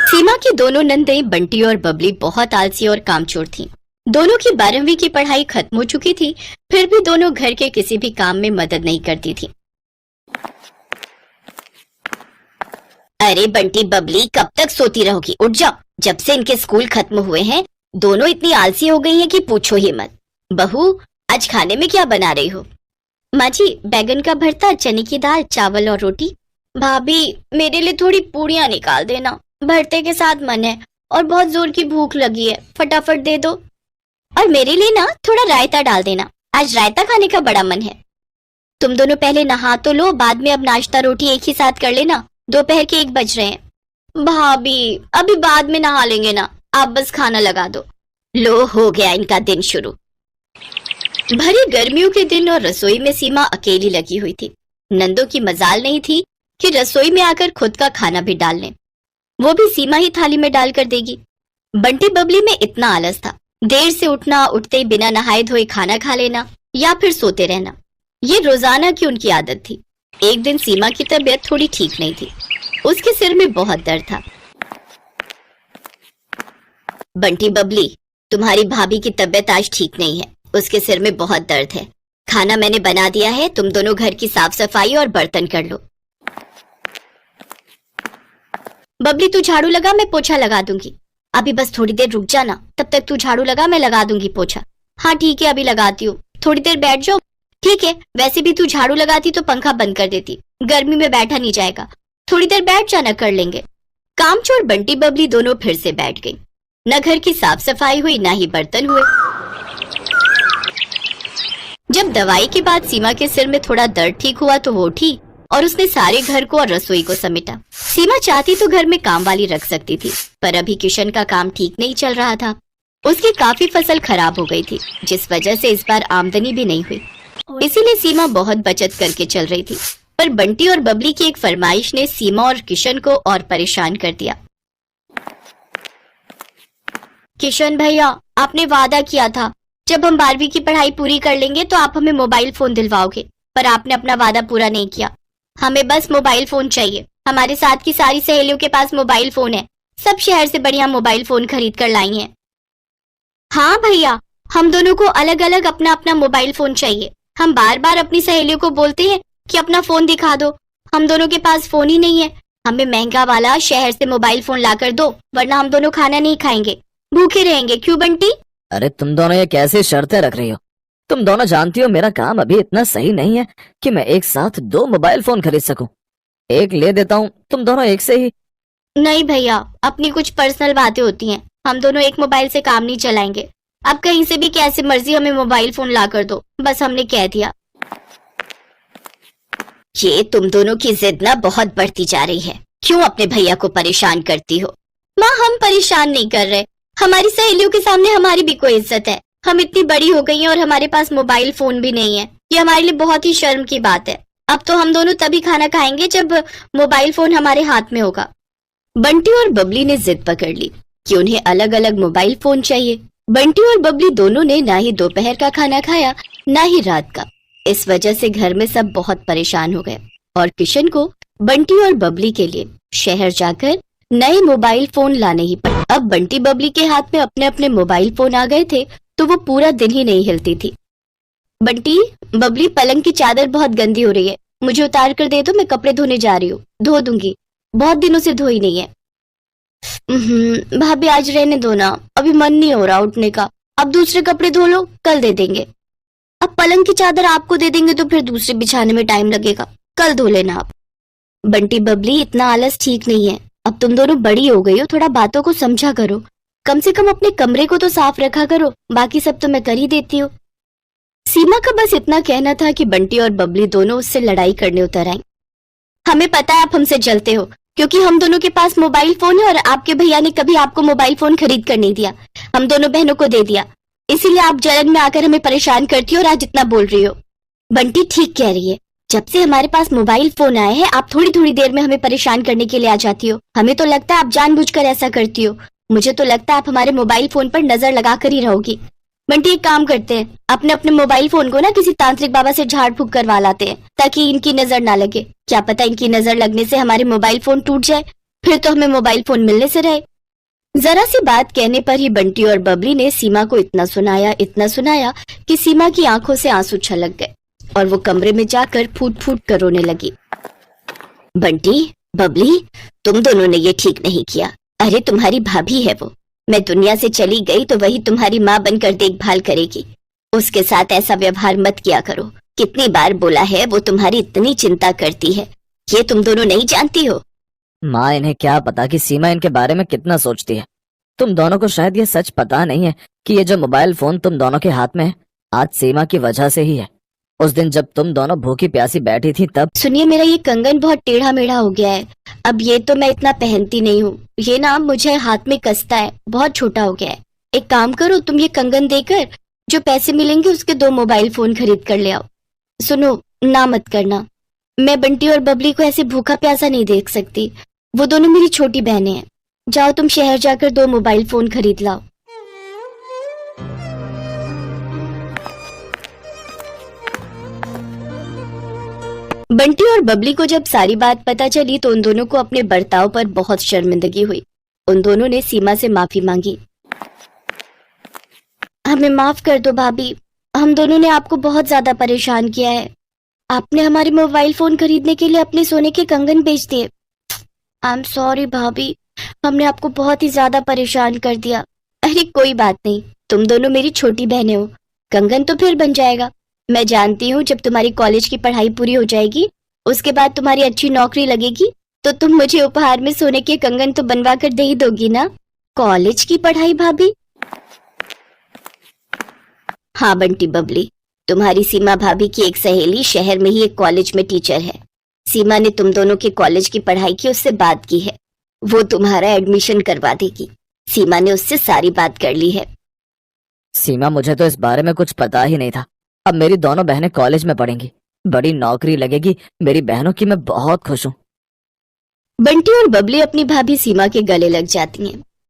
सीमा की दोनों नंदें बंटी और बबली बहुत आलसी और कामचोर थीं। दोनों की 12वीं की पढ़ाई खत्म हो चुकी थी, फिर भी दोनों घर के किसी भी काम में मदद नहीं करती थीं। अरे बंटी बबली, कब तक सोती रहोगी? उठ जाओ। जब से इनके स्कूल खत्म हुए हैं दोनों इतनी आलसी हो गई हैं कि पूछो ही मत। बहू, आज खाने में क्या बना रही हो? माँ जी, बैगन का भरता, चने की दाल, चावल और रोटी। भाभी, मेरे लिए थोड़ी पूड़ियाँ निकाल देना, भरते के साथ मन है और बहुत जोर की भूख लगी है, फटाफट दे दो। और मेरे लिए ना थोड़ा रायता डाल देना, आज रायता खाने का बड़ा मन है। तुम दोनों पहले नहा तो लो, बाद में अब नाश्ता रोटी एक ही साथ कर लेना, दोपहर के 1 बज रहे हैं। भाभी, अभी बाद में नहा लेंगे ना, आप बस खाना लगा दो। लो, हो गया इनका दिन शुरू। भरी गर्मियों के दिन और रसोई में सीमा अकेली लगी हुई थी। नंदों की मजाल नहीं थी कि रसोई में आकर खुद का खाना भी डाल लें, वो भी सीमा ही थाली में डालकर देगी। बंटी बबली में इतना आलस था, देर से उठना, उठते ही बिना नहाए धोए खाना खा लेना या फिर सोते रहना, ये रोजाना की उनकी आदत थी। एक दिन सीमा की तबीयत थोड़ी ठीक नहीं थी, उसके सिर में बहुत दर्द था। बंटी बबली, तुम्हारी भाभी की तबीयत आज ठीक नहीं है, उसके सिर में बहुत दर्द है। खाना मैंने बना दिया है, तुम दोनों घर की साफ सफाई और बर्तन कर लो। बबली, तू झाड़ू लगा, मैं पोछा लगा दूंगी। अभी बस थोड़ी देर रुक जाना, तब तक तू झाड़ू लगा, मैं लगा दूंगी पोछा। हाँ ठीक है, अभी लगाती हूँ, थोड़ी देर बैठ जाओ। ठीक है, वैसे भी तू झाड़ू लगाती तो पंखा बंद कर देती, गर्मी में बैठा नहीं जाएगा, थोड़ी देर बैठ जाना, कर लेंगे। कामचोर बंटी बबली दोनों फिर से बैठ गई। न घर की साफ सफाई हुई, ना ही बर्तन हुए। जब दवाई के बाद सीमा के सिर में थोड़ा दर्द ठीक हुआ तो वो उठी और उसने सारे घर को और रसोई को समेटा। सीमा चाहती तो घर में काम वाली रख सकती थी, पर अभी किशन का काम ठीक नहीं चल रहा था। उसकी काफी फसल खराब हो गई थी, जिस वजह से इस बार आमदनी भी नहीं हुई। इसीलिए सीमा बहुत बचत करके चल रही थी, पर बंटी और बबली की एक फरमाइश ने सीमा और किशन को और परेशान कर दिया। किशन भैया, आपने वादा किया था जब हम 12वीं की पढ़ाई पूरी कर लेंगे तो आप हमें मोबाइल फोन दिलवाओगे, पर आपने अपना वादा पूरा नहीं किया। हमें बस मोबाइल फोन चाहिए। हमारे साथ की सारी सहेलियों के पास मोबाइल फोन है, सब शहर से बढ़िया मोबाइल फोन खरीद कर लाई हैं। हाँ भैया, हम दोनों को अलग अलग अपना अपना मोबाइल फोन चाहिए। हम बार बार अपनी सहेलियों को बोलते हैं कि अपना फोन दिखा दो, हम दोनों के पास फोन ही नहीं है। हमें महंगा वाला शहर से मोबाइल फोन ला कर दो, वरना हम दोनों खाना नहीं खाएंगे, भूखे रहेंगे। क्यों बंटी? अरे तुम दोनों ये कैसी शर्तें रख रही हो? तुम दोनों जानती हो मेरा काम अभी इतना सही नहीं है कि मैं एक साथ 2 मोबाइल फोन खरीद सकूं। एक ले देता हूँ, तुम दोनों एक से ही। नहीं भैया, अपनी कुछ पर्सनल बातें होती हैं, हम दोनों एक मोबाइल से काम नहीं चलाएंगे। अब कहीं से भी कैसे मर्जी हमें मोबाइल फोन ला कर दो, बस हमने कह दिया। ये तुम दोनों की जिद ना बहुत बढ़ती जा रही है, क्यों अपने भैया को परेशान करती हो? माँ, हम परेशान नहीं कर रहे, हमारी सहेलियों के सामने हमारी भी कोई इज्जत है। हम इतनी बड़ी हो गई हैं और हमारे पास मोबाइल फोन भी नहीं है, ये हमारे लिए बहुत ही शर्म की बात है। अब तो हम दोनों तभी खाना खाएंगे जब मोबाइल फोन हमारे हाथ में होगा। बंटी और बबली ने जिद पकड़ ली कि उन्हें अलग अलग मोबाइल फोन चाहिए। बंटी और बबली दोनों ने ना ही दोपहर का खाना खाया, ना ही रात का। इस वजह से घर में सब बहुत परेशान हो गए और किशन को बंटी और बबली के लिए शहर जाकर नए मोबाइल फोन लाने ही पड़े। अब बंटी बबली के हाथ में अपने अपने मोबाइल फोन आ गए थे तो वो पूरा दिन ही नहीं हिलती थी। बंटी, बबली, पलंग की चादर बहुत गंदी हो रही है, मुझे उतार कर दे दो, मैं कपड़े धोने जा रही हूँ। धो दूंगी, बहुत दिनों से धोई नहीं है। भाभी, आज रहने दो ना, अभी मन नहीं हो रहा उठने का। अब दूसरे कपड़े धो लो, कल दे देंगे। अब पलंग की चादर आपको दे देंगे तो फिर दूसरे बिछाने में टाइम लगेगा, कल धो लेना आप। बंटी बबली, इतना आलस ठीक नहीं है, अब तुम दोनों बड़ी हो गई हो, थोड़ा बातों को समझा करो। कम से कम अपने कमरे को तो साफ रखा करो, बाकी सब तो मैं कर ही देती हूँ। सीमा का बस इतना कहना था कि बंटी और बबली दोनों उससे लड़ाई करने उतर आई। हमें पता है आप हमसे जलते हो, क्योंकि हम दोनों के पास मोबाइल फोन है और आपके भैया ने कभी आपको मोबाइल फोन खरीद कर नहीं दिया, हम दोनों बहनों को दे दिया, इसीलिए आप जलन में आकर हमें परेशान करती हो और आज इतना बोल रही हो। बंटी ठीक कह रही है, जब से हमारे पास मोबाइल फोन आए हैं आप थोड़ी थोड़ी देर में हमें परेशान करने के लिए आ जाती हो। हमें तो लगता है आप जानबूझकर ऐसा करती हो, मुझे तो लगता है आप हमारे मोबाइल फोन पर नजर लगा कर ही रहोगी। बंटी, एक काम करते हैं, अपने अपने मोबाइल फोन को ना किसी तांत्रिक बाबा से झाड़ फूक करवा लाते हैं, ताकि इनकी नजर ना लगे। क्या पता इनकी नजर लगने से हमारे मोबाइल फोन टूट जाए फिर तो हमें मोबाइल फोन मिलने से रहे। जरा सी बात कहने पर ही बंटी और बबली ने सीमा को इतना सुनाया कि सीमा की आंखों से आंसू छलक गए और वो कमरे में जाकर फूट फूट कर रोने लगी। बंटी, बबली, तुम दोनों ने ये ठीक नहीं किया। अरे तुम्हारी भाभी है वो, मैं दुनिया से चली गई तो वही तुम्हारी माँ बनकर देखभाल करेगी। उसके साथ ऐसा व्यवहार मत किया करो। कितनी बार बोला है, वो तुम्हारी इतनी चिंता करती है, ये तुम दोनों नहीं जानती हो? माँ, इन्हें क्या पता कि सीमा इनके बारे में कितना सोचती है। तुम दोनों को शायद ये सच पता नहीं है कि ये जो मोबाइल फोन तुम दोनों के हाथ में है, आज सीमा की वजह से ही है। उस दिन जब तुम दोनों भूखी प्यासी बैठी थी तब। सुनिए, मेरा ये कंगन बहुत टेढ़ा मेढ़ा हो गया है। अब ये तो मैं इतना पहनती नहीं हूँ, ये ना मुझे हाथ में कसता है, बहुत छोटा हो गया है। एक काम करो, तुम ये कंगन देकर जो पैसे मिलेंगे उसके 2 मोबाइल फोन खरीद कर ले आओ। सुनो, ना मत करना, मैं बंटी और बबली को ऐसे भूखा प्यासा नहीं देख सकती। वो दोनों मेरी छोटी बहनें हैं। जाओ तुम शहर जाकर 2 मोबाइल फोन खरीद लाओ। बंटी और बबली को जब सारी बात पता चली तो उन दोनों को अपने बर्ताव पर बहुत शर्मिंदगी हुई। उन दोनों ने सीमा से माफी मांगी। हमें माफ कर दो भाभी, हम दोनों ने आपको बहुत ज्यादा परेशान किया है। आपने हमारे मोबाइल फोन खरीदने के लिए अपने सोने के कंगन बेच दिए। आई एम सॉरी भाभी, हमने आपको बहुत ही ज्यादा परेशान कर दिया। अरे कोई बात नहीं, तुम दोनों मेरी छोटी बहनें हो, कंगन तो फिर बन जाएगा। मैं जानती हूँ जब तुम्हारी कॉलेज की पढ़ाई पूरी हो जाएगी, उसके बाद तुम्हारी अच्छी नौकरी लगेगी, तो तुम मुझे उपहार में सोने के कंगन तो बनवा कर दे ही दोगी ना। कॉलेज की पढ़ाई भाभी? हाँ बंटी बबली, तुम्हारी सीमा भाभी की एक सहेली शहर में ही एक कॉलेज में टीचर है। सीमा ने तुम दोनों के कॉलेज की पढ़ाई की उससे बात की है, वो तुम्हारा एडमिशन करवा देगी। सीमा ने उससे सारी बात कर ली है। सीमा, मुझे तो इस बारे में कुछ पता ही नहीं था। अब मेरी दोनों बहनें कॉलेज में पढ़ेंगी, बड़ी नौकरी लगेगी मेरी बहनों की। मैं बहुत खुश हूँ। बंटी और बबली अपनी भाभी सीमा के गले लग जाती हैं।